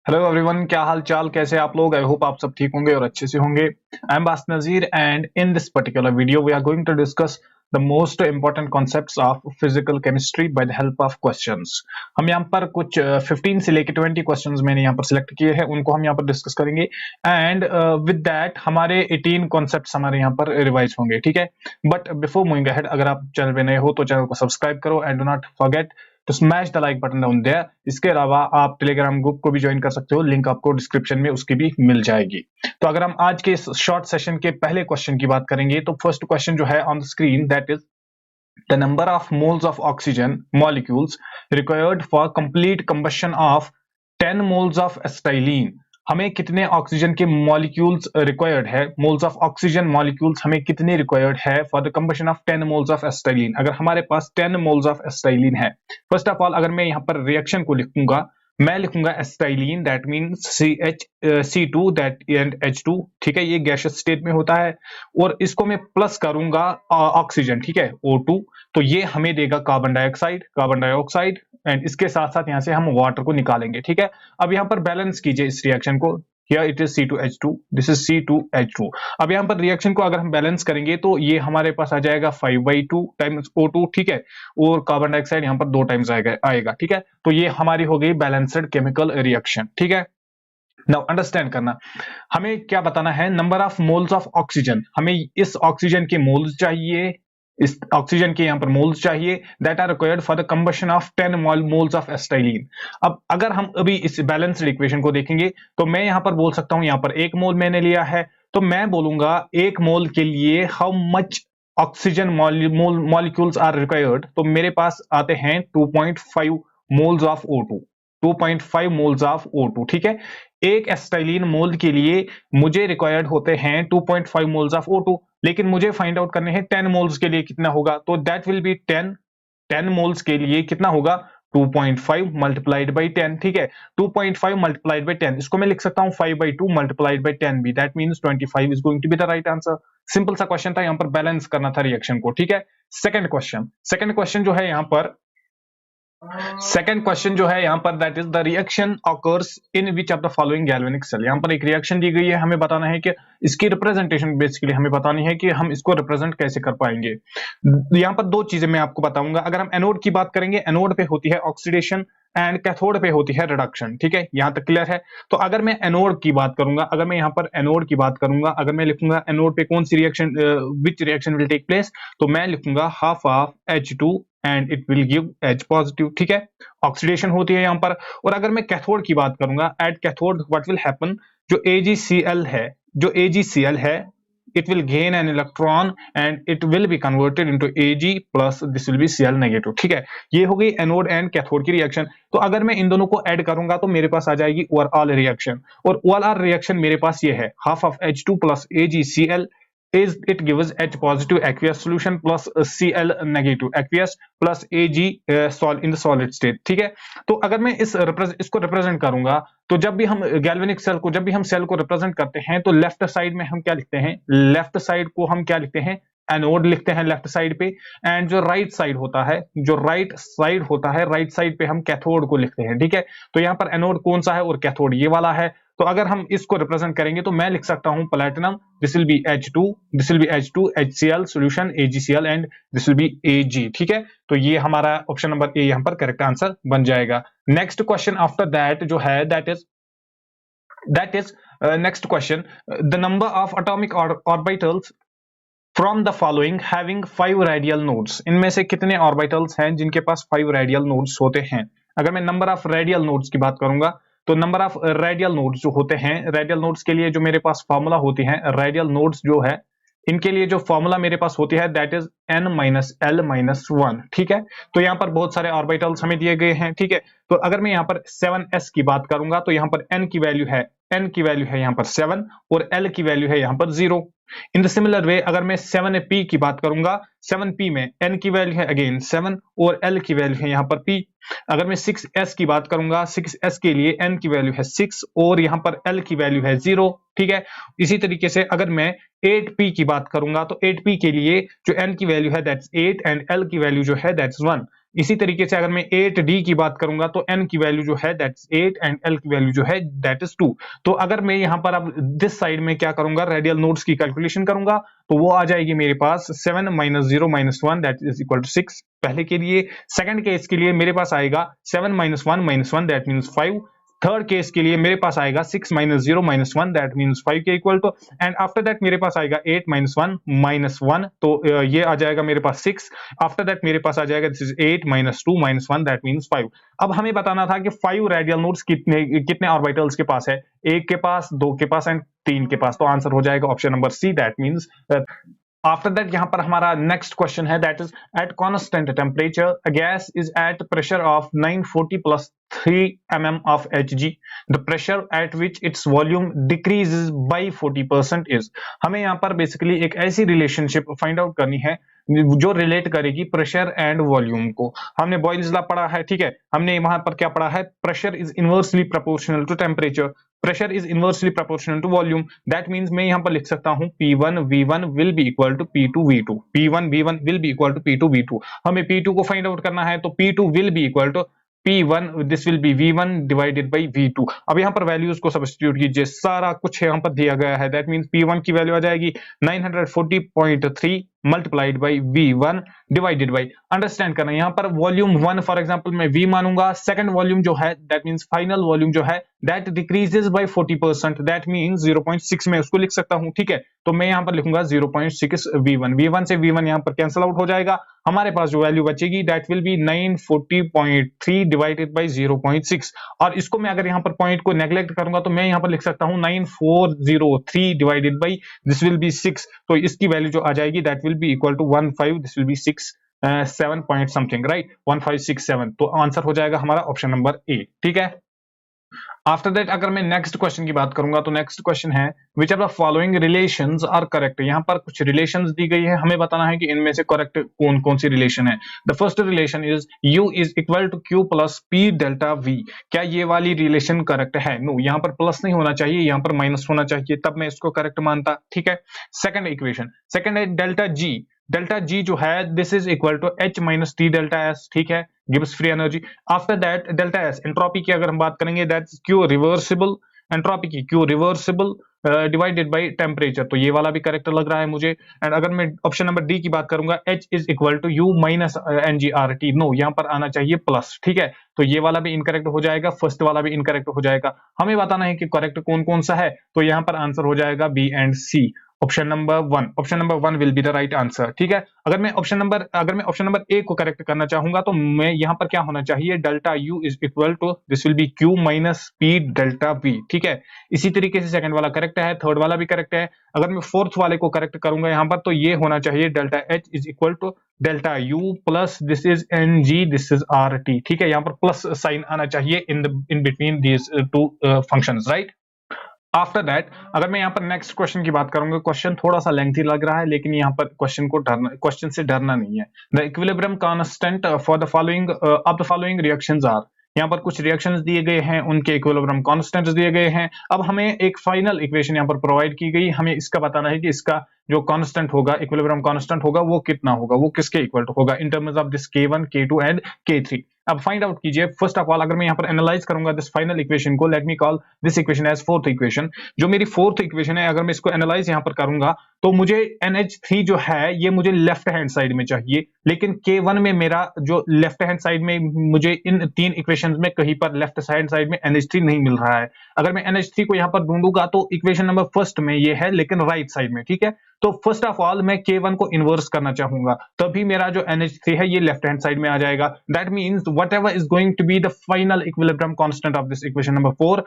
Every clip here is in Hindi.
हेलो एवरीवन, क्या हाल चाल, कैसे आप लोग। आई होप आप सब ठीक होंगे और अच्छे से होंगे। I am Bas Nazir and in this particular video we are going to discuss the most important concepts of physical chemistry by the help of questions. हम यहाँ पर कुछ 15 से लेकर 20 क्वेश्चंस मैंने यहाँ पर सिलेक्ट किए हैं, उनको हम यहाँ पर डिस्कस करेंगे एंड विद दैट हमारे 18 कॉन्सेप्ट्स हमारे यहाँ पर रिवाइज होंगे, ठीक है। बट बिफोर मूविंग अहेड, अगर आप चैनल पे नए हो तो चैनल को सब्सक्राइब करो and do not forget to smash the like button down there. इसके अलावा आप टेलीग्राम ग्रुप को भी ज्वाइन कर सकते हो, लिंक आपको डिस्क्रिप्शन में उसकी भी मिल जाएगी। तो अगर हम आज के इस शॉर्ट सेशन के पहले क्वेश्चन की बात करेंगे तो फर्स्ट क्वेश्चन जो है on the screen, that is the number of moles of oxygen molecules required for complete combustion of 10 moles of acetylene. हमें कितने ऑक्सीजन के मॉलिक्यूल्स रिक्वायर्ड है, मोल्स ऑफ ऑक्सीजन मॉलिक्यूल्स हमें कितने रिक्वायर्ड है for the combustion of 10 moles of acetylene. अगर हमारे पास 10 मोल्स ऑफ एसिटाइलिन है, फर्स्ट ऑफ ऑल अगर मैं यहाँ पर रिएक्शन को लिखूंगा, मैं लिखूंगा acetylene that means C2 that and H2, ठीक है, ये गैसियस स्टेट में होता है और इसको मैं प्लस करूंगा ऑक्सीजन, ठीक है, O2, तो ये हमें देगा कार्बन डाइऑक्साइड एंड इसके साथ साथ यहां से हम वाटर को निकालेंगे, ठीक है। अब यहां पर बैलेंस कीजिए इस रिएक्शन को, here it is C2H2, this is C2H2। अब यहां पर रिएक्शन को अगर हम बैलेंस करेंगे तो ये हमारे पास आ जाएगा 5/2 टाइम्स O2, ठीक है, और कार्बन डाइऑक्साइड यहां पर 2 टाइम्स आएगा, ठीक है। तो ये हमारी हो गई बैलेंस्ड केमिकल रिएक्शन, ठीक है। नाउ अंडरस्टैंड करना, हमें क्या बताना है, number of moles of oxygen, हमें इस ऑक्सीजन के मोल्स चाहिए, इस ऑक्सीजन के यहां पर मोल्स चाहिए that are required for the combustion of 10 moles of acetylene. अब अगर हम अभी इस बैलेंस्ड इक्वेशन को देखेंगे तो मैं यहां पर बोल सकता हूं, यहां पर 1 मोल मैंने लिया है तो मैं बोलूंगा 1 मोल के लिए how much oxygen molecules are required, तो मेरे पास आते हैं 2.5 moles of O2, 2.5 moles of O2, ठीक है। एक एसिटाइलिन मोल के लिए मुझे रिक्वायर्ड होते हैं 2.5 मोल्स ऑफ O2, लेकिन मुझे फाइंड आउट करने हैं 10 मोल्स के लिए कितना होगा, तो दैट विल बी 10 मोल्स के लिए कितना होगा, 2.5 मल्टीप्लाइड बाई 10, ठीक है। 2.5 मल्टीप्लाइड बाई 10, इसको मैं लिख सकता हूं 5/2 मल्टीप्लाइड बाई 10 भी, that means 25 is going to be the right answer. Simple सा क्वेश्चन था, यहां पर बैलेंस करना था रिएक्शन को, ठीक है। सेकंड क्वेश्चन जो है यहां पर that is the reaction occurs in which of the following galvanic cell. यहां पर एक रिएक्शन दी गई है, हमें बताना है कि इसकी रिप्रेजेंटेशन बेसिकली हमें बतानी है कि हम इसको रिप्रेजेंट कैसे कर पाएंगे। यहां पर दो चीजें मैं आपको बताऊंगा। अगर हम एनोड की बात करेंगे, एनोड पे होती है ऑक्सीडेशन एंड कैथोड पे होती है रिडक्शन, ठीक है, यहां तक क्लियर है। तो अगर मैं एनोड की बात करूंगा, अगर मैं यहां पर एनोड की बात करूंगा, अगर मैं लिखूंगा एनोड पे कौन सी reaction, which reaction will take place, तो मैं लिखूंगा half of H2 and it will give H positive, ठीक है, ऑक्सीडेशन होती है यहां पर। और अगर मैं कैथोड की बात करूंगा, at cathode what will happen, जो AgCl है, it will gain an electron and it will be converted into Ag plus this will be Cl negative, ठीक है। ये हो गई एनोड एंड कैथोड की रिएक्शन। तो अगर मैं इन दोनों को ऐड करूंगा तो मेरे पास आ जाएगी ओवरऑल रिएक्शन, और ओवरऑल रिएक्शन मेरे पास ये है half of H2 plus AgCl is it gives H positive aqueous solution plus Cl negative aqueous plus Ag in the solid state, ठीक है। तो अगर मैं इसको रिप्रेजेंट करूंगा, तो जब भी हम गैल्वेनिक सेल को, जब भी हम सेल को रिप्रेजेंट करते हैं तो लेफ्ट साइड में हम क्या लिखते हैं, लेफ्ट साइड को हम क्या लिखते हैं, एनोड लिखते हैं लेफ्ट साइड पे, एंड जो राइट साइड होता है, राइट साइड पे हम कैथोड को लिखते हैं, ठीक है। तो यहाँ पर एनोड कौन सा है और कैथोड ये वाला है। तो अगर हम इसको रिप्रेजेंट करेंगे तो मैं लिख सकता हूं platinum, this will B H2 HCl solution AgCl and this will B Ag, ठीक है। तो ये हमारा ऑप्शन नंबर ए यहां पर करेक्ट आंसर बन जाएगा। नेक्स्ट क्वेश्चन आफ्टर दैट जो है that is next question, the number of atomic orbitals from the following having 5 radial nodes. इनमें से कितने ऑर्बिटल्स हैं जिनके पास 5 रेडियल नोड्स होते हैं। अगर मैं नंबर ऑफ रेडियल नोड्स की बात करूंगा तो नंबर ऑफ रेडियल नोड्स जो होते हैं, रेडियल नोड्स के लिए जो मेरे पास फॉर्मूला होती है, रेडियल नोड्स जो है इनके लिए जो फॉर्मूला मेरे पास होती है दैट इज n-l-1, ठीक है। तो यहाँ पर बहुत सारे ऑर्बिटल्स हमें दिए गए हैं, ठीक है। तो अगर मैं यहाँ पर 7s की बात करूंगा तो यहाँ पर n की वैल्यू है यहाँ पर 7 और l की वैल्यू है यहाँ पर 0। इन द सिमिलर वे अगर मैं 7p की बात करूंगा, 7p में n की वैल्यू है अगेन 7 और l की वैल्यू है यहाँ पर p। अगर मैं 6s की बात करूंगा, 6s के लिए n की वैल्यू है 6 और यहाँ पर l की वैल्यू है 0, ठीक है। इसी तरीके से अगर मैं 8p की बात करूंगा तो 8p के लिए जो n की वैल्यू है दैट्स 8 एंड l की वैल्यू जो है दैट्स 1। इसी तरीके से अगर मैं 8d की बात करूंगा तो n की वैल्यू जो है दैट इज 8 एंड l की वैल्यू जो है दैट इज 2। तो अगर मैं यहाँ पर अब दिस साइड में क्या करूंगा, रेडियल नोड्स की कैलकुलेशन करूंगा, तो वो आ जाएगी मेरे पास 7 - 0 - 1 दैट इज इक्वल टू 6 पहले के लिए। सेकंड केस के लिए मेरे पास आएगा 7 - 1 - 1 दैट मींस 5। थर्ड केस के लिए मेरे पास आएगा 6 - 0 - 1 दैट मींस 5 के equal to, and after that मेरे पास आएगा 8 - 1 - 1, तो ये आ जाएगा मेरे पास 6। आफ्टर दैट मेरे पास आ जाएगा दिस इज 8 - 2 - 1 दैट मींस 5। अब हमें बताना था कि 5 रेडियल नोड्स कितने कितने ऑर्बिटल्स के पास है, 1 के पास, 2 के पास एंड 3 के पास। तो आंसर हो जाएगा option number see that means. After that यहाँ पर हमारा नेक्स्ट क्वेश्चन है that is at constant temperature a gas is at pressure of 940 plus 3 mm of Hg. The pressure at which its volume decreases by 40% is. हमें यहाँ पर बेसिकली एक ऐसी रिलेशनशिप फाइंड आउट करनी है जो रिलेट करेगी प्रेशर एंड वॉल्यूम को। हमने बॉयल्स लॉ पढ़ा है, ठीक है, हमने वहां पर क्या पढ़ा है, pressure is inversely proportional to temperature, pressure is inversely proportional to volume. That means मैं यहां पर लिख सकता हूं P1 V1 will be equal to P2 V2, P1 V1 will be equal to P2 V2। हमें P2 को फाइंड आउट करना है, तो P2 will be equal to P1, this will be V1 divided by V2। अब यहाँ पर वैल्यूज को सब्स्टिट्यूट कीजिए, सारा कुछ यहाँ पर दिया गया है। दैट मींस P1 की वैल्यू आ जाएगी 940.3 multiplied by V1 divided by, understand करना यहाँ पर वॉल्यूम 1 फॉर एग्जांपल मैं V मानूंगा, सेकंड वॉल्यूम जो है दैट मींस फाइनल वॉल्यूम जो है that decreases by 40%, that means 0.6 में उसको लिख सकता हूं, ठीक है। तो मैं यहाँ पर लिखूंगा 0.6 V1, V1 से V1 यहाँ पर कैंसिल आउट हो जाएगा, हमारे पास जो वैल्यू बचेगी that will B 940.3 divided by 0.6। और इसको मैं अगर यहाँ पर पॉइंट को नेग्लेक्ट करूंगा तो मैं यहाँ पर लिख सकता हूँ 9403 divided by this will be 6। तो इसकी वैल्यू जो आ जाएगी that will be equal to 15, this will be 6 7 point something, right, 1567। तो आंसर हो जाएगा हमारा ऑप्शन नंबर ए, ठीक है। आफ्टर दैट अगर मैं नेक्स्ट क्वेश्चन की बात करूंगा तो नेक्स्ट क्वेश्चन है which are the following relations are correct. यहाँ पर कुछ रिलेशंस दी गई है, हमें बताना है कि इनमें से करेक्ट कौन कौन सी रिलेशन है। The first relation is U is equal to Q plus P delta V। क्या ये वाली रिलेशन करेक्ट है? नो, यहाँ पर प्लस नहीं होना चाहिए, यहाँ पर माइनस होना चाहिए, तब मैं इसको करेक्ट मानता, ठीक है। सेकंड इक्वेशन, सेकंड है डेल्टा G, डेल्टा G जो है this is equal to H minus T delta S, ठीक है, gives free energy. After that delta S, entropy की अगर हम बात करेंगे दैट्स Q रिवर्सिबल, एंट्रोपी की Q reversible divided by temperature, तो ये वाला भी करेक्ट लग रहा है मुझे। एंड अगर मैं ऑप्शन नंबर डी की बात करूंगा H is equal to U minus NGRT, no, यहाँ पर आना चाहिए प्लस, ठीक है, तो ये वाला भी इनकरेक्ट हो जाएगा, फर्स्ट वाला भी इनकरेक्ट हो जाएगा। हमें बताना है कि करेक्ट कौन कौन सा है, तो यहाँ पर आंसर हो जाएगा B and C, option number 1, option number 1 will be the right answer, ठीक है। अगर मैं ऑप्शन नंबर ए को करेक्ट करना चाहूंगा तो मैं यहाँ पर क्या होना चाहिए, delta U is equal to this will be Q minus P delta V, ठीक है। इसी तरीके से सेकंड वाला करेक्ट है, थर्ड वाला भी करेक्ट है। अगर मैं फोर्थ वाले को करेक्ट करूंगा यहाँ पर तो ये होना चाहिए delta H is equal to delta U plus this is NG, this is RT, ठीक है, यहाँ पर प्लस साइन आना चाहिए in between these two functions, right. After that अगर मैं यहाँ पर नेक्स्ट क्वेश्चन की बात करूंगा, क्वेश्चन थोड़ा सा लेंथी लग रहा है लेकिन यहाँ पर क्वेश्चन से डरना नहीं है। The equilibrium constant for the following of the following reactions are, यहाँ पर कुछ रिएक्शंस दिए गए हैं, उनके इक्विलिब्रियम कांस्टेंट्स दिए गए हैं। अब हमें एक फाइनल इक्वेशन यहाँ पर प्रोवाइड की गई, हमें इसका बताना है कि इसका जो कांस्टेंट होगा, इक्विलिब्रियम कांस्टेंट होगा, वो कितना होगा, वो किसके इक्वल टू होगा in terms of this K1 K2 and K3। अब फाइंड आउट कीजिए। फर्स्ट ऑफ ऑल अगर मैं यहाँ पर एनालाइज करूंगा दिस फाइनल इक्वेशन को, let me call this equation as fourth equation. जो मेरी फोर्थ इक्वेशन है अगर मैं इसको एनालाइज यहाँ पर करूंगा तो मुझे NH3 जो है ये मुझे लेफ्ट हैंड साइड में चाहिए, लेकिन K1 में मेरा जो लेफ्ट हैंड साइड में मुझे इन तीन इक्वेशंस में कहीं पर लेफ्ट हैंड साइड में NH3 नहीं मिल रहा है। अगर मैं NH3 को यहाँ पर ढूंढूंगा तो इक्वेशन नंबर फर्स्ट में ये है लेकिन राइट साइड में, ठीक है। तो फर्स्ट ऑफ ऑल मैं K1 को इन्वर्स करना चाहूंगा, तभी मेरा जो NH3 है ये लेफ्ट हैंड साइड में आ जाएगा। That means whatever is going to be the final equilibrium constant of this equation number 4,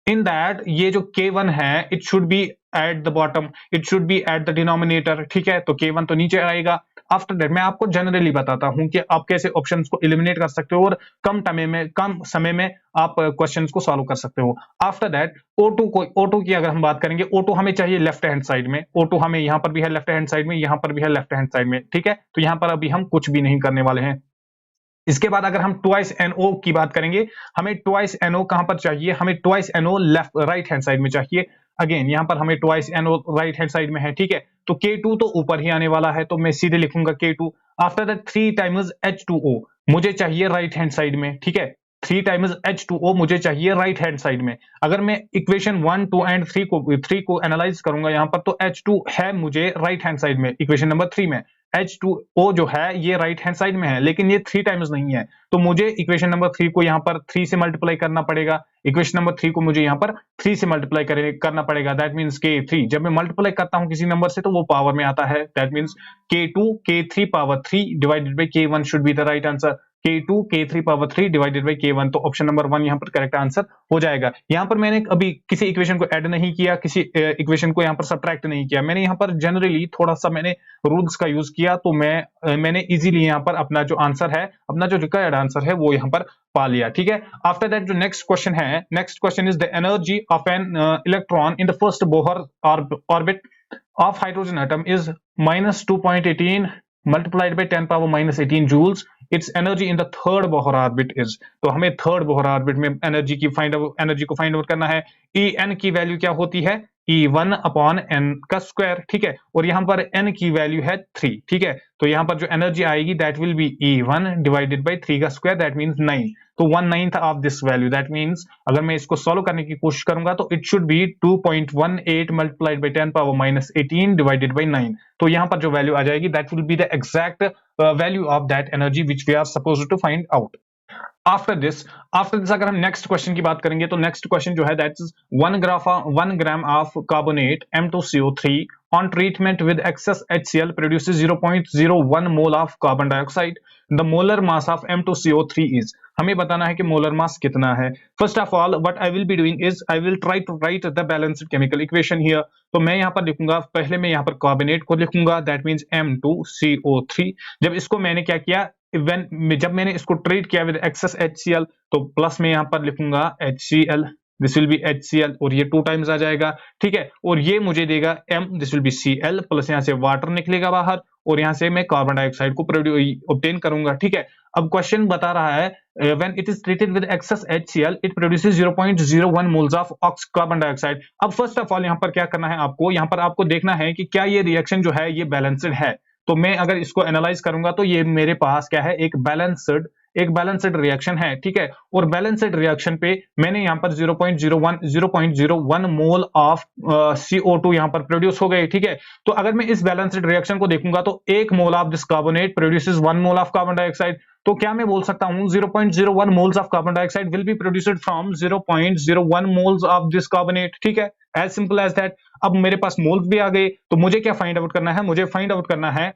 in that ये जो K1 है it should be at the bottom, it should be at the denominator, ठीक है। तो K1 तो नीचे आएगा। आफ्टर दैट मैं आपको जनरली बताता हूं कि आप कैसे ऑप्शंस को एलिमिनेट कर सकते हो और कम समय में आप क्वेश्चंस को सॉल्व कर सकते हो। आफ्टर दैट O2 की अगर हम बात करेंगे, O2 हमें चाहिए लेफ्ट हैंड साइड में, O2 हमें यहां पर भी है लेफ्ट हैंड साइड में, यहां पर भी है लेफ्ट हैंड साइड में, ठीक है। तो यहां पर अभी हम कुछ भी नहीं करने वाले हैं। इसके बाद अगर हम ट्वाइस NO की बात करेंगे, हमें ट्वाइस NO कहां पर चाहिए, हमें twice NO left right hand side में चाहिए। अगेन यहाँ पर हमें twice N right hand side में है, ठीक है, तो K2 तो ऊपर ही आने वाला है, तो मैं सीधे लिखूंगा K2। After that 3 times H2O मुझे चाहिए राइट हैंड साइड में, ठीक है, 3 टाइम्स H2O मुझे चाहिए राइट हैंड साइड में। अगर मैं इक्वेशन 1, 2 एंड 3 को एनालाइज करूंगा यहाँ पर, तो H2 है मुझे राइट हैंड साइड में, इक्वेशन नंबर 3 में H2O जो है ये राइट हैंड साइड में है, लेकिन ये 3 टाइम्स नहीं है, तो मुझे इक्वेशन नंबर 3 को यहाँ पर 3 से मल्टीप्लाई करना पड़ेगा। इक्वेशन नंबर 3 को मुझे यहाँ पर 3 से मल्टीप्लाई करना पड़ेगा, दैट मींस K3। जब मैं मल्टीप्लाई करता हूँ किसी नंबर से तो वो पावर में आता है, that means K2 K3 power 3 divided by K1 should be the right answer. K2 K3 power 3 divided by K1, तो ऑप्शन नंबर 1 यहाँ पर करेक्ट आंसर हो जाएगा। यहाँ पर मैंने अभी किसी इक्वेशन को ऐड नहीं किया, किसी इक्वेशन को यहाँ पर सब्ट्रैक्ट नहीं किया, मैंने यहाँ पर जनरली थोड़ा सा मैंने रूल्स का यूज किया, तो मैंने इजीली यहाँ पर अपना जो आंसर है, अपना जो रिक्वायर्ड आंसर है वो यहाँ पर पा लिया, ठीक है। आफ्टर दैट जो नेक्स्ट क्वेश्चन है, next question is the energy of an electron in the first Bohr orbit of hydrogen atom is -2.18 multiplied by 10 power minus 18 joules. Its energy in the third Bohr orbit is, तो हमें थर्ड बोहर ऑर्बिट में एनर्जी को फाइंड आउट करना है। En की वैल्यू क्या होती है, E1 अपॉन n का स्क्वायर, ठीक है, और यहाँ पर n की वैल्यू है 3, ठीक है, तो यहाँ पर जो एनर्जी आएगी that will be E1 divided by 3 का स्क्वायर, दैट मींस 9, तो 1/9 of this value, that means अगर मैं इसको सॉल्व करने की कोशिश करूंगा तो it should be 2.18 multiplied by 10 power minus 18 divided by 9, तो यहाँ पर जो वैल्यू आ जाएगी that will be the exact value of that energy which we are supposed to find out. After this अगर हम नेक्स्ट क्वेश्चन की बात करेंगे, तो नेक्स्ट क्वेश्चन जो है that is 1 gram of carbonate M2CO3 on treatment with excess HCl produces 0.01 mole of carbon dioxide. The molar mass of M2CO3 is, हमें बताना है कि मोलर मास कितना है। First of all what I will be doing is I will try to write the balanced chemical equation here. तो मैं यहाँ पर लिखूंगा, पहले मैं यहाँ पर कार्बोनेट को लिखूंगा, दैट मींस M2CO3। जब इसको मैंने क्या किया, जब मैंने इसको ट्रीट किया विद एक्सेस HCl, तो प्लस में यहाँ पर लिखूंगा HCl, this will B HCl, और ये 2 टाइम्स आ जाएगा, ठीक है, और ये मुझे देगा M, this will B Cl, plus यहाँ से वाटर निकलेगा बाहर, और यहाँ से मैं कार्बन डाइऑक्साइड को ऑब्टेन करूंगा, ठीक है। अब क्वेश्चन बता रहा है when it is treated with excess HCl it produces 0.01 moles of carbon dioxide. अब फर्स्ट ऑफ ऑल यहाँ पर क्या करना है आपको, यहाँ पर आपको देखना है कि क्या ये रिएक्शन जो है ये बैलेंस्ड है। तो मैं अगर इसको एनालाइज करूंगा तो ये मेरे पास क्या है, एक बैलेंस्ड रिएक्शन है, ठीक है, और बैलेंस्ड रिएक्शन पे मैंने यहाँ पर 0.01 मोल ऑफ CO2 यहाँ पर प्रोड्यूस हो गए, ठीक है। तो अगर मैं इस बैलेंस्ड रिएक्शन को देखूंगा तो 1 mole of this carbonate produces 1 mole of carbon dioxide, तो क्या मैं बोल सकता हूं 0.01 moles of carbon dioxide will be produced from 0.01 moles of this carbonate, ठीक है, एज सिंपल एज दैट। अब मेरे पास मोल्स भी आ गए, तो मुझे क्या फाइंड आउट करना है, मुझे फाइंड आउट करना है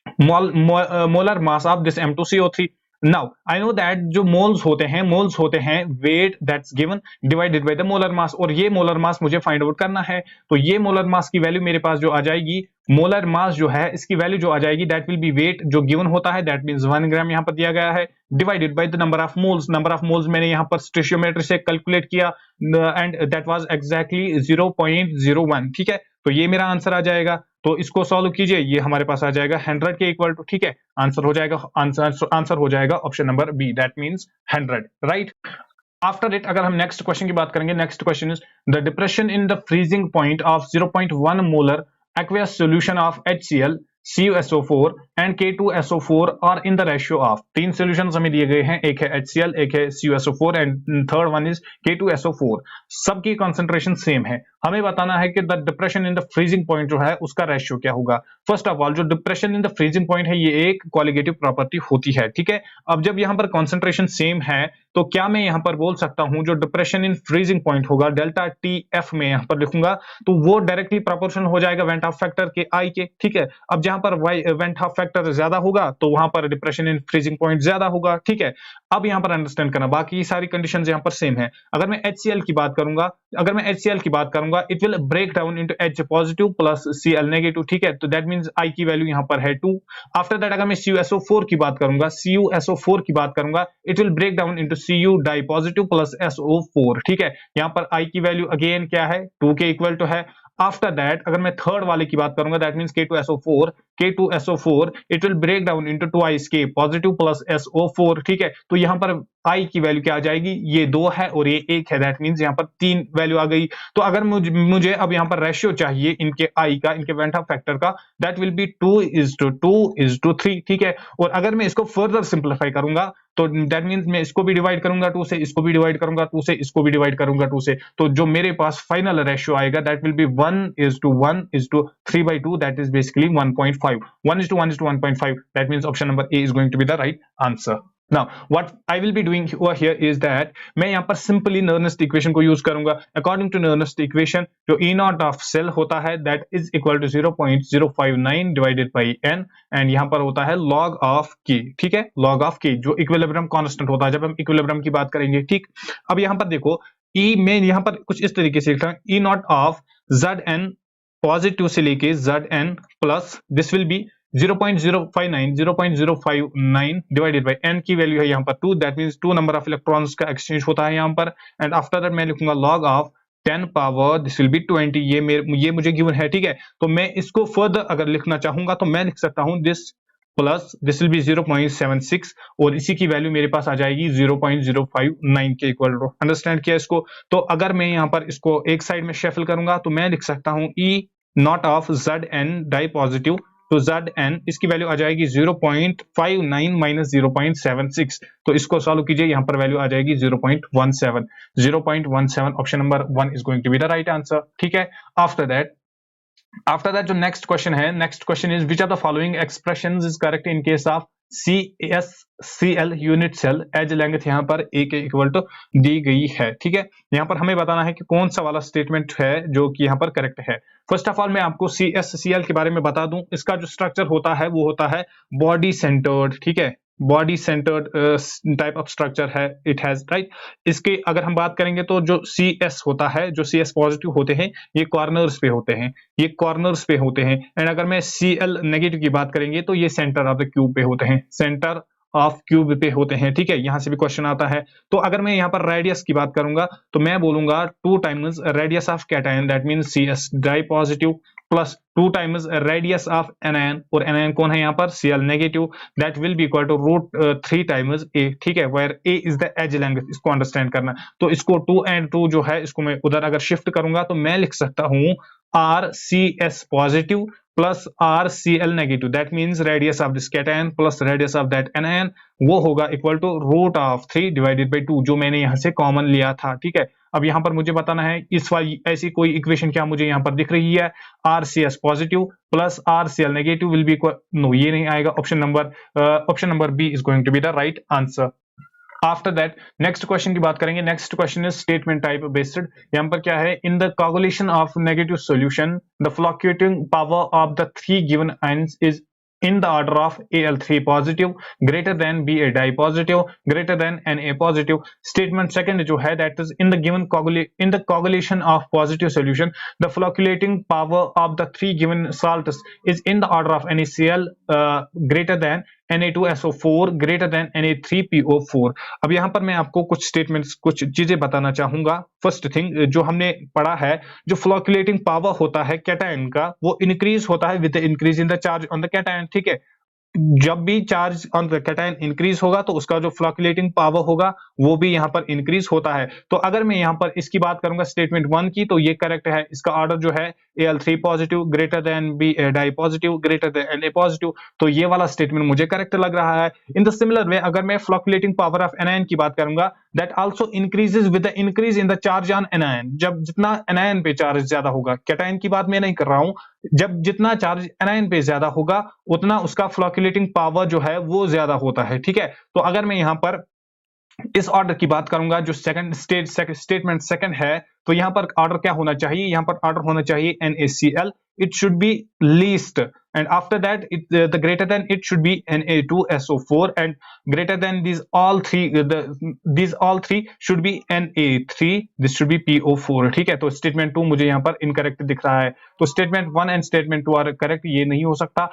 molar mass of this M2CO3। Now I know that जो मोल्स होते हैं weight that's given divided by the molar mass, और ये मोलर मास मुझे फाइंड आउट करना है। तो ये मोलर मास की वैल्यू मेरे पास जो आ जाएगी, मोलर मास जो है इसकी वैल्यू जो आ जाएगी दैट विल बी वेट जो गिवन होता है, दैट मींस 1 ग्राम यहाँ पर दिया गया है, divided by the number of moles मैंने यहाँ पर स्टोइचियोमेट्री से कैलकुलेट किया एंड दैट वाज एग्जैक्टली 0.01, ठीक है, तो ये मेरा आंसर आ जाएगा। तो इसको सॉल्व कीजिए, ये हमारे पास आ जाएगा 100 के इक्वल टू, ठीक है, आंसर हो जाएगा option number B, that means 100, right. After it अगर हम नेक्स्ट क्वेश्चन की बात करेंगे, next question is the depression in the freezing point of 0.1 molar aqueous solution of HCl, CuSO4 and K2SO4 are in the ratio of, 3 solutions हमें दिए गए हैं, एक है HCl, एक है CuSO4 and third one is K2SO4। सबकी कंसंट्रेशन सेम है, हमें बताना है कि the depression in the freezing point जो है उसका रेशियो क्या होगा। फर्स्ट ऑफ ऑल जो depression in the freezing point है ये एक क्वालिटेटिव प्रॉपर्टी होती है, ठीक है। अब जब यहाँ पर कंसंट्रेशन सेम है तो क्या मैं यहाँ पर बोल सकता हूं जो डिप्रेशन इन फ्रीजिंग पॉइंट होगा डेल्टा TF में यहाँ पर लिखूंगा, तो वो डायरेक्टली प्रोपोर्शनल हो जाएगा वेंट ऑफ फैक्टर के I के, ठीक है। अब जहां पर वेंट ऑफ फैक्टर ज्यादा होगा तो वहां पर डिप्रेशन इन फ्रीजिंग पॉइंट ज्यादा होगा, ठीक है। अब यहाँ पर अंडरस्टैंड करना, बाकी सारी कंडीशंस यहाँ पर सेम है। अगर मैं HCl की बात करूंगा, it will break down into H positive plus Cl negative, ठीक है, तो दैट मींस I की वैल्यू यहाँ पर है 2। आफ्टर दैट अगर मैं CuSO4 की बात करूंगा, it will break down into Cu di positive plus SO4, ठीक है, यहाँ पर I की वैल्यू अगेन क्या है 2 के इक्वल टू है। आफ्टर दैट अगर मैं थर्ड वाले की बात करूंगा, that means K2SO4 it will break down into twice K positive plus SO4, ठीक है। तो यहाँ पर I की वैल्यू क्या आ जाएगी, ये 2 है और ये 1 है, दैट मींस यहाँ पर 3 वैल्यू आ गई। तो अगर मुझे अब यहाँ पर रेशियो चाहिए इनके I का, इनके वेंट ऑफ फैक्टर का, दैट विल बी 2:3, ठीक है। और अगर मैं इसको फर्दर सिंप्लीफाई करूंगा तो दैट मींस मैं इसको भी डिवाइड करूंगा 2 से, इसको भी डिवाइड करूंगा 2 से, इसको भी डिवाइड करूंगा 2 से, तो जो मेरे पास फाइनल रेशियो आएगा that will be 1:1:3/2, that is basically 1.5, 1:1:1.5, that means option number A is going to be the right answer. Now, what I will be doing over here is that मैं यहाँ पर simply Nernst equation को use करूंगा। According to Nernst equation, जो E naught of cell होता है that is equal to 0.059 divided by n, and यहाँ पर होता है log of k, ठीक है, log of k जो equilibrium constant होता है जब हम equilibrium की बात करेंगे, ठीक। अब यहाँ पर देखो E में यहाँ पर कुछ इस तरीके से लिखता हूँ, E naught of Zn positive से लेके Zn plus this will B 0.059 divided by n की वैल्यू है यहाँ पर 2, that means 2 number of electrons का एक्सचेंज होता है यहाँ पर। एंड आफ्टर दैट मैं लिखूंगा log of 10 power this will B 20, ये मुझे गिवन है, ठीक है। तो मैं इसको फर्दर अगर लिखना चाहूंगा तो मैं लिख सकता हूं this plus this will B 0.76 और इसी की वैल्यू मेरे पास आ जाएगी 0.059 के इक्वल टू। अंडरस्टैंड किया इसको? तो अगर मैं यहाँ पर इसको एक साइड में शफल करूंगा तो मैं लिख सकता हूं E naught of Zn di positive, तो Zn इसकी वैल्यू आ जाएगी 0.59 माइनस 0.76, तो इसको सॉल्व कीजिए, यहाँ पर वैल्यू आ जाएगी 0.17 option number 1 is going to be the right answer, ठीक है। आफ्टर दैट जो नेक्स्ट क्वेश्चन है, next question is which are the following expressions is correct in case of CSCl unit cell edge length यहाँ पर A के इक्वल टू दी गई है, ठीक है। यहाँ पर हमें बताना है कि कौन सा वाला स्टेटमेंट है जो कि यहाँ पर करेक्ट है। फर्स्ट ऑफ ऑल मैं आपको CSCl के बारे में बता दूं, इसका जो स्ट्रक्चर होता है वो होता है बॉडी सेंटर्ड, ठीक है, body centred type of structure है इट हैज, राइट। इसके अगर हम बात करेंगे तो जो CS होता है, जो CS पॉजिटिव होते हैं ये कॉर्नर्स पे होते हैं, ये कॉर्नर्स पे होते हैं। एंड अगर मैं Cl नेगेटिव की बात करेंगे तो ये सेंटर ऑफ द क्यूब पे होते हैं, सेंटर ऑफ क्यूब पे होते हैं, ठीक है। यहां से भी क्वेश्चन आता है। तो अगर मैं यहाँ पर रेडियस की बात करूंगा तो मैं बोलूंगा 2 times radius of cation that means CS di positive plus 2 times radius of anion, और एनायन कौन है यहाँ पर Cl negative, that will be equal to √3 times A, ठीक है, where A is the edge length, इसको अंडरस्टैंड करना। तो इसको 2 and 2 जो है इसको मैं उधर अगर शिफ्ट करूंगा तो मैं लिख सकता हूं RCS positive plus RCl negative, that means radius of this cation plus radius of that anion, वो होगा इक्वल टू √3 डिवाइडेड बाय 2 जो मैंने यहां से कॉमन लिया था, ठीक है। अब यहां पर मुझे बताना है इस वाली ऐसी कोई इक्वेशन क्या मुझे यहां पर दिख रही है, RCS positive plus RCl negative will be equal, no ये नहीं आएगा, option number B is going to be the right answer. After that next question की बात करेंगे। Next question is statement type based. यहाँ पर क्या है, in the coagulation of negative solution the fluctuating power of the 3 given ions is in the order of Al3 positive greater than Ba di positive greater than Na positive. Statement second जो है that is in the coagulation of positive solution the flocculating power of the 3 given salts is in the order of NaCl greater than Na2SO4 greater than Na3PO4। अब यहाँ पर मैं आपको कुछ स्टेटमेंट्स कुछ चीजें बताना चाहूंगा। फर्स्ट थिंग जो हमने पढ़ा है, जो फ्लोक्युलेटिंग पावर होता है कैटायन का वो इंक्रीज होता है with increase in the charge on the cation, ठीक है। जब भी charge on the cation increase होगा तो उसका जो फ्लोक्युलेटिंग पावर होगा वो भी यहाँ पर इंक्रीज होता है। तो अगर मैं यहाँ पर इसकी बात करूंगा स्टेटमेंट 1 की तो ये करेक्ट है। इसका ऑर्डर जो है Al3 positive greater than Ba di positive greater than Na positive, तो ये वाला स्टेटमेंट मुझे करेक्ट लग रहा है। इन द सिमिलर वे अगर मैं फ्लोक्युलेटिंग पावर ऑफ एनायन की बात करूंगा that also increases with the increase in the charge on anion. जब जितना एनायन पे चार्ज ज्यादा होगा, कैटायन की बात मैं नहीं कर रहा हूं, जब जितना चार्ज एनायन पे ज्यादा होगा उतना उसका फ्लोक्युलेटिंग पावर जो है वो ज्यादा होता है, ठीक है। तो अगर मैं यहाँ पर इस ऑर्डर की बात करूंगा जो स्टेटमेंट सेकंड है, तो यहां पर ऑर्डर क्या होना चाहिए, यहां पर ऑर्डर होना चाहिए NaCl, it should be least, and after that the greater than it should be Na2SO4, and greater than these all three should be Na3, this should be PO4, ठीक है। तो स्टेटमेंट 2 मुझे यहाँ पर इनकरेक्ट दिख रहा है, तो statement 1 and statement 2 are correct, ये नहीं हो सकता।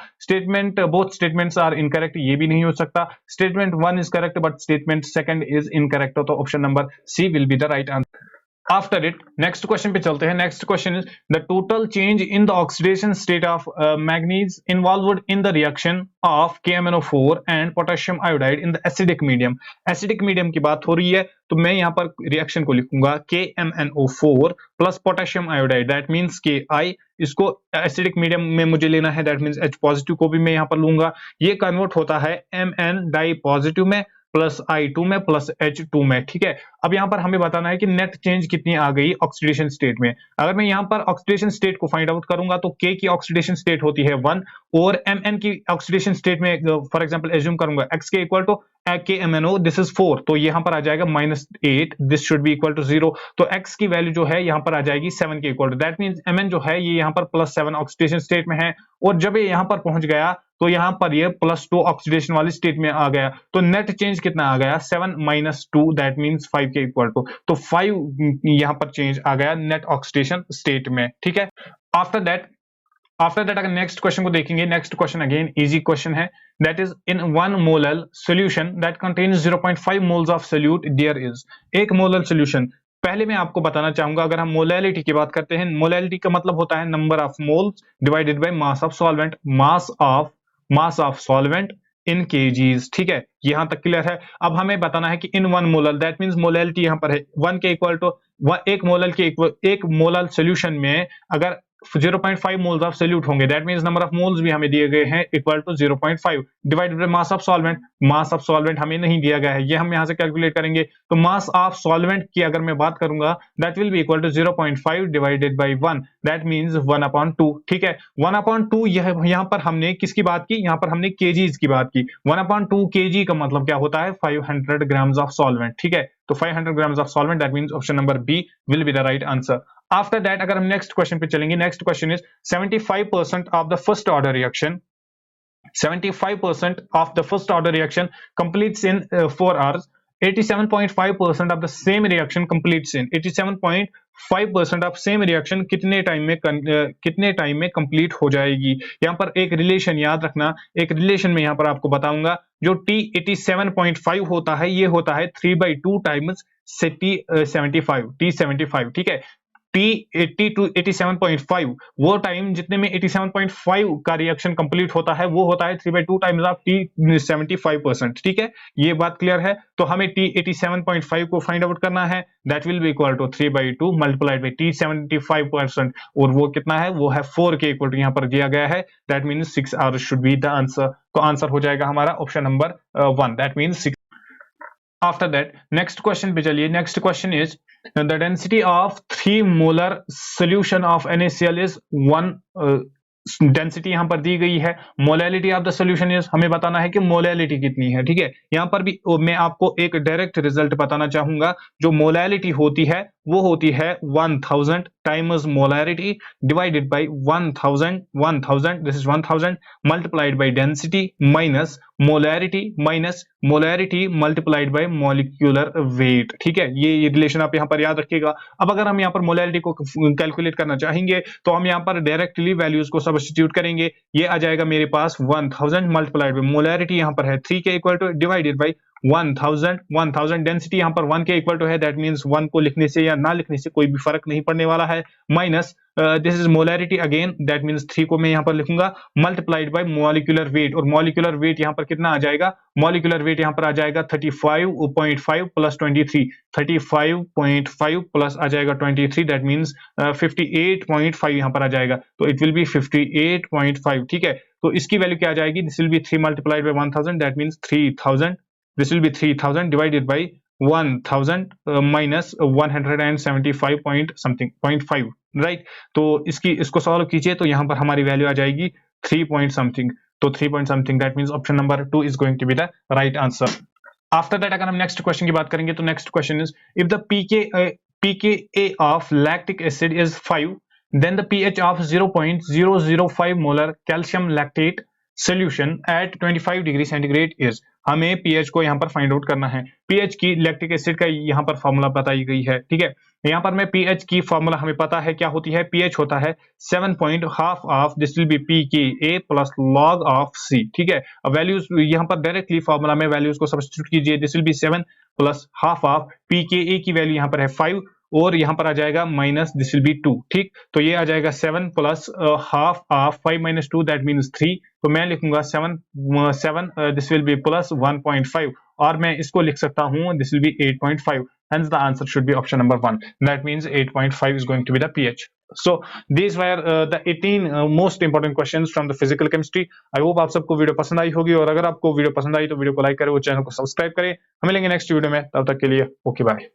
बोथ स्टेटमेंट्स आर इनकरेक्ट, ये भी नहीं हो सकता। Statement 1 is correct but statement second is incorrect, तो option number C will be the right answer. After it next question पे चलते हैं। Next question is the total change in the oxidation state of manganese involved in the reaction of KMnO4 and potassium iodide in the acidic medium. Acidic medium की बात हो रही है तो मैं यहाँ पर रिएक्शन को लिखूंगा KMnO4 plus potassium iodide, that means Ki। इसको एसिडिक मीडियम में मुझे लेना है, दैट मीन्स H पॉजिटिव को भी मैं यहाँ पर लूंगा। ये कन्वर्ट होता है Mn डाई पॉजिटिव में प्लस I2 में प्लस H2 में, ठीक है। अब यहाँ पर हमें बताना है कि नेट चेंज कितनी आ गई ऑक्सीडेशन स्टेट में। अगर मैं यहाँ पर ऑक्सीडेशन स्टेट को फाइंड आउट करूंगा तो K की ऑक्सीडेशन स्टेट होती है 1 और Mn की ऑक्सीडेशन स्टेट में फॉर एग्जांपल एज्यूम करूंगा x के इक्वल टू KMnO दिस इज 4, तो यहाँ पर आ जाएगा -8, this should be equal to 0। तो x की वैल्यू जो है यहाँ पर आ जाएगी 7 के equal to, that means Mn जो है ये यहाँ पर +7 ऑक्सीडेशन स्टेट में है और जब ये यहाँ पर पहुंच गया तो यहाँ पर ये +2 ऑक्सीडेशन वाली स्टेट में आ गया। तो नेट चेंज कितना आ गया 7 - 2, दैट मींस 5 के इक्वल टू। तो 5 यहाँ पर चेंज आ गया नेट ऑक्सीडेशन स्टेट में, ठीक है। आफ्टर दैट अगर नेक्स्ट क्वेश्चन को देखेंगे, next question again easy question है, that is in 1 molal solution that contains 0.5 moles of solute there is. एक मोलल सॉल्यूशन, पहले मैं आपको बताना चाहूंगा अगर हम मोलैलिटी की बात करते हैं, मोलैलिटी का मतलब होता है number of moles divided by mass of solvent, mass of solvent in KGs, ठीक है। यहां तक क्लियर है। अब हमें बताना है कि in 1 molal, that means molality यहां पर है 1 के इक्वल टू एक मोलल सॉल्यूशन में अगर 0.5 मोल्स ऑफ सोल्यूट होंगे, that means number of moles भी हमें दिए गए हैं equal to 0.5 divided by mass of solvent. Mass of solvent हमें नहीं दिया गया है, ये हम यहां से कैलकुलेट करेंगे। तो मास ऑफ सॉल्वेंट की अगर मैं बात करूंगा that will be equal to 0.5 divided by 1, that means 1/2, ठीक है। 1/2 यहां पर हमने किसकी बात की, यहां पर हमने केजीज की बात की। 1/2 केजी का मतलब क्या होता है 500 ग्राम्स ऑफ सॉल्वेंट, ठीक है। तो 500 grams of solvent, that means option number B will be the right answer. After that अगर हम नेक्स्ट क्वेश्चन पे चलेंगे, next question is 75% of the first order reaction 75% of the first order reaction completes in 4 hours. 87.5% of the same reaction completes in 87.5% of same reaction कितने टाइम में कंप्लीट हो जाएगी। यहाँ पर एक रिलेशन याद रखना, एक रिलेशन में यहाँ पर आपको बताऊंगा जो T87.5 होता है ये होता है 3/2 टाइम्स से T75, ठीक है। T80 to 87.5 वो टाइम जितने में 87.5 का रिएक्शन कंप्लीट होता है वो होता है 3/2 टाइम्स ऑफ T75%, ठीक है। ये बात क्लियर है। तो हमें T87.5 को फाइंड आउट करना है, that will be equal to 3/2 multiplied by T75% और वो कितना है, वो है 4 के इक्वल टू यहाँ पर दिया गया है, that means 6 hours should be the answer. तो आंसर हो जाएगा हमारा option number 1, that means 6। After that next question पे चलिए। Next question is the density of 3 molar solution of NaCl is 1। Density यहां पर दी गई है। Molality of the solution is, हमें बताना है कि मोलैलिटी कितनी है, ठीक है। यहां पर भी मैं आपको एक डायरेक्ट रिजल्ट बताना चाहूंगा। जो मोलैलिटी होती है वो होती है 1000 times molarity divided by 1000 this is 1000 multiplied by density minus molarity multiplied by molecular weight, ठीक है। ये रिलेशन आप यहां पर याद रखिएगा। अब अगर हम यहां पर मोलैरिटी को कैलकुलेट करना चाहेंगे तो हम यहां पर डायरेक्टली वैल्यूज को सब्स्टिट्यूट करेंगे। ये आ जाएगा मेरे पास 1000 मल्टीप्लाइड बाय मोलैरिटी यहां पर है 3 के equal two divided by 1000 density यहां पर 1 के इक्वल टू है, दैट मींस 1 को लिखने से या ना लिखने से कोई भी फर्क नहीं पड़ने वाला है, minus this is molarity again, that means 3 को मैं यहां पर लिखूंगा मल्टीप्लाइड बाय मॉलिक्यूलर वेट, और मॉलिक्यूलर वेट यहां पर कितना आ जाएगा, मॉलिक्यूलर वेट यहां पर आ जाएगा 35.5 प्लस 23, 35.5 प्लस आ जाएगा 23, दैट मींस 58.5 यहां पर आ जाएगा। तो इट विल बी 58.5, ठीक है। तो इसकी वैल्यू क्या आ जाएगी, this will B 3 multiplied by 1000, that means 3000, this will be 3000 divided by 1000 minus 175 point something 0.5, right. तो इसको सॉल्व कीजिए तो यहां पर हमारी वैल्यू आ जाएगी 3 point something, तो 3 point something, that means option number 2 is going to be the right answer. After that अगर हम नेक्स्ट क्वेश्चन की बात करेंगे तो next question is if the pKa of lactic acid is 5 then the pH of 0.005 molar calcium lactate solution at 25 degree centigrade is. हमें पीएच को यहां पर फाइंड आउट करना है। पीएच की लैक्टिक एसिड का यहां पर फॉर्मूला बताई गई है, ठीक है। यहां पर मैं पीएच की फॉर्मूला हमें पता है क्या होती है, पीएच होता है 7 point half of this will B pKa plus log of C, ठीक है। अब वैल्यूज यहां पर डायरेक्टली फॉर्मूला में वैल्यूज को सब्स्टिट्यूट कीजिए, this will B 7 plus half of pKa की वैल्यू यहां पर है 5 और यहाँ पर आ जाएगा माइनस दिस विल बी 2, ठीक। तो ये आ जाएगा 7 plus half of 5 minus 2 that means 3। तो मैं लिखूंगा 7 दिस विल बी प्लस 1.5 और मैं इसको लिख सकता हूँ this will B 8.5। Hence the answer should be option number 1. That means 8.5 is going to be the pH. So these were the 18 most important questions from the physical chemistry. I hope आप सबको वीडियो पसंद आई होगी, और अगर आपको वीडियो पसंद आई तो वीडियो को लाइक करें, वो चैनल को सब्सक्राइब करें। हम मिलेंगे नेक्स्ट वीडियो में, तब तक के लिए ओके बाय।